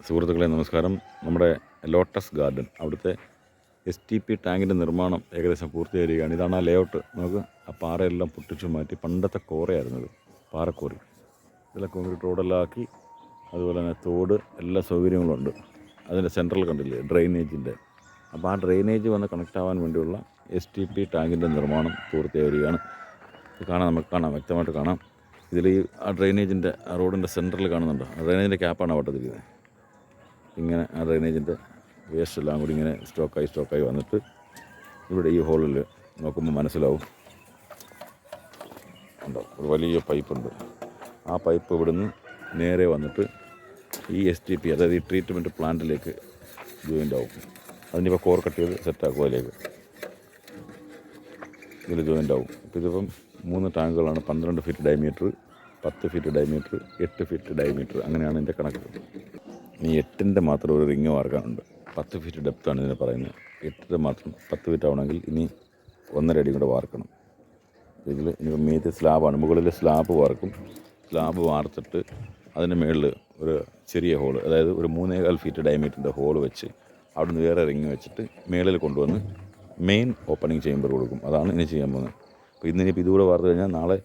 സുഹൃത്തുക്കളെ നമസ്കാരം. നമ്മുടെ ലോട്ടസ് ഗാർഡൻ അവിടുത്തെ STP ടാങ്കിൻ്റെ നിർമ്മാണം ഏകദേശം പൂർത്തീകരിക്കുകയാണ്. ഇതാണ് ആ ലേഔട്ട്. നമുക്ക് ആ പാറയെല്ലാം പൊട്ടിച്ചു മാറ്റി പണ്ടത്തെ കോറയായിരുന്നത്, പാറക്കോറി. ഇതെല്ലാം കോൺക്രീറ്റ് റോഡെല്ലാം ആക്കി. അതുപോലെ തന്നെ തോട്, എല്ലാ സൗകര്യങ്ങളുണ്ട്. അതിൻ്റെ സെൻട്രൽ കണ്ടില്ലേ, ഡ്രെയിനേജിൻ്റെ. അപ്പോൾ ആ ഡ്രെയിനേജ് വന്ന് കണക്റ്റ് ആവാൻ വേണ്ടിയുള്ള STP ടാങ്കിൻ്റെ നിർമ്മാണം പൂർത്തീകരിക്കുകയാണ്. ഇത് നമുക്ക് കാണാം, വ്യക്തമായിട്ട് കാണാം. ഇതിൽ ഈ ആ ഡ്രെയിനേജിൻ്റെ ആ റോഡിൻ്റെ സെൻറ്ററിൽ കാണുന്നുണ്ടോ, ആ ഡ്രെയിനേജിൻ്റെ ക്യാപ്പാണ് വട്ടത്തിരിക്കുന്നത്. ഇങ്ങനെ ആ ഡ്രെയിനേജിൻ്റെ വേസ്റ്റ് എല്ലാം കൂടി ഇങ്ങനെ സ്റ്റോക്കായി വന്നിട്ട് ഇവിടെ ഈ ഹോളിൽ നോക്കുമ്പോൾ മനസ്സിലാവും, ഉണ്ടോ, ഒരു വലിയ പൈപ്പുണ്ട്. ആ പൈപ്പ് ഇവിടുന്ന് നേരെ വന്നിട്ട് ഈ STP, അതായത് ഈ ട്രീറ്റ്മെൻറ്റ് പ്ലാന്റിലേക്ക് ജോയിൻ്റ് ആവും. അതിനിപ്പോൾ കോർ കട്ട് ചെയ്ത് സെറ്റാക്കും. അതിലേക്ക് ഇതിൽ ജോയിൻ്റ് ആവും. ഇപ്പോൾ ഇതിപ്പം 3 ടാങ്കുകളാണ്. 12 feet diameter, 10 feet diameter, 8 feet diameter, അങ്ങനെയാണ് ഇതിൻ്റെ കണക്ക്. ഇനി 8ൻ്റെ മാത്രം ഒരു റിങ് വാർക്കാനുണ്ട്. 10 ഫീറ്റ് ഡെപ്താണ് ഇതിനെ പറയുന്നത്. 8ൻ്റെ മാത്രം 10 ഫീറ്റ് ആവണമെങ്കിൽ ഇനി 1.5 അടി കൂടെ വാർക്കണം. ഇതിൽ ഇനി മീതെ സ്ലാബാണ്, മുകളിൽ സ്ലാബ് വാർക്കും. സ്ലാബ് വാർത്തിട്ട് അതിൻ്റെ മുകളിൽ ഒരു ചെറിയ ഹോള്, അതായത് ഒരു 3.25 ഫീറ്റ് ഡയമീറ്ററിൻ്റെ ഹോള് വെച്ച് അവിടുന്ന് വേറെ റിങ് വെച്ചിട്ട് മേളിൽ കൊണ്ടുവന്ന് മെയിൻ ഓപ്പണിങ് ചേമ്പർ കൊടുക്കും. അതാണ് ഇനി ചെയ്യാൻ പോകുന്നത്. അപ്പോൾ ഇന്നിനിപ്പോൾ ഇതുകൂടെ വാർത്ത് കഴിഞ്ഞാൽ നാളെ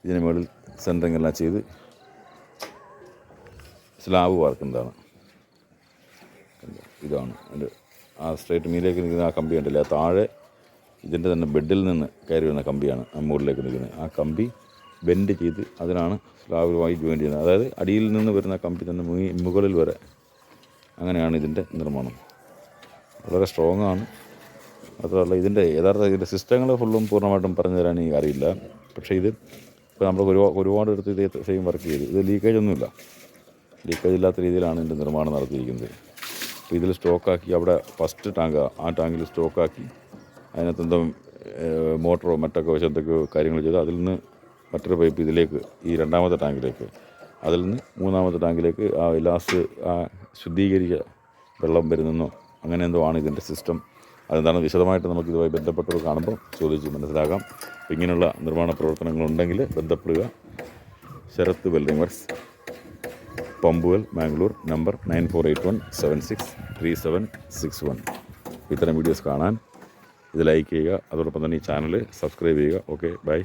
ഇതിന് മുകളിൽ സെൻറ്ററിങ് എല്ലാം ചെയ്ത് സ്ലാബ് വാർക്കുന്നതാണ്. ഇതാണ് അതിൻ്റെ ആ സ്ട്രേറ്റ് മീലേക്ക് നിൽക്കുന്ന ആ കമ്പി ഉണ്ടല്ലേ, ആ താഴെ ഇതിൻ്റെ തന്നെ ബെഡിൽ നിന്ന് കയറി വരുന്ന കമ്പിയാണ് ആ മുകളിലേക്ക് നിൽക്കുന്നത്. ആ കമ്പി ബെൻഡ് ചെയ്ത് അതിനാണ് സ്ലാബുമായി ജോയിൻ ചെയ്യുന്നത്. അതായത് അടിയിൽ നിന്ന് വരുന്ന കമ്പി തന്നെ മുകളിൽ വരെ, അങ്ങനെയാണ് ഇതിൻ്റെ നിർമ്മാണം. വളരെ സ്ട്രോങ് ആണ്. മാത്രമല്ല ഇതിൻ്റെ ഇതിൻ്റെ സിസ്റ്റങ്ങൾ ഫുള്ളും പൂർണ്ണമായിട്ടും പറഞ്ഞു തരാൻ എനിക്ക് അറിയില്ല. പക്ഷേ ഇത് ഇപ്പോൾ നമ്മൾ ഒരുപാട് എടുത്ത് ഇതേ സെയിം വർക്ക് ചെയ്തു. ഇത് ലീക്കേജ് ഒന്നുമില്ല. ലീക്കേജ് ഇല്ലാത്ത രീതിയിലാണ് ഇതിൻ്റെ നിർമ്മാണം നടത്തിയിരിക്കുന്നത്. അപ്പോൾ ഇതിൽ സ്റ്റോക്കാക്കി, അവിടെ ഫസ്റ്റ് ടാങ്ക്, ആ ടാങ്കിൽ സ്റ്റോക്കാക്കി അതിനകത്ത് എന്തോ മോട്ടറോ മറ്റൊക്കെ വെച്ച് എന്തൊക്കെയോ കാര്യങ്ങൾ ചെയ്ത് അതിൽ നിന്ന് മറ്റൊരു പൈപ്പ് ഇതിലേക്ക്, ഈ 2ാമത്തെ ടാങ്കിലേക്ക്, അതിൽ നിന്ന് 3ാമത്തെ ടാങ്കിലേക്ക് ആ ലാസ്റ്റ് ആ ശുദ്ധീകരിച്ച വെള്ളം വരുന്നെന്നോ അങ്ങനെ എന്തോ ആണ് ഇതിൻ്റെ സിസ്റ്റം. അതെന്താണ് വിശദമായിട്ട് നമുക്ക് ഇതുമായി ബന്ധപ്പെട്ടവർ കാണുമ്പോൾ ചോദിച്ച് മനസ്സിലാക്കാം. ഇങ്ങനെയുള്ള നിർമ്മാണ പ്രവർത്തനങ്ങളുണ്ടെങ്കിൽ ബന്ധപ്പെടുക. Sharath welding works, Pumpwell, Mangalore. Number 9481763761. ഇത്തരം വീഡിയോസ് കാണാൻ ഇത് ലൈക്ക് ചെയ്യുക. അതോടൊപ്പം തന്നെ ഈ ചാനൽ സബ്സ്ക്രൈബ് ചെയ്യുക. Okay, by.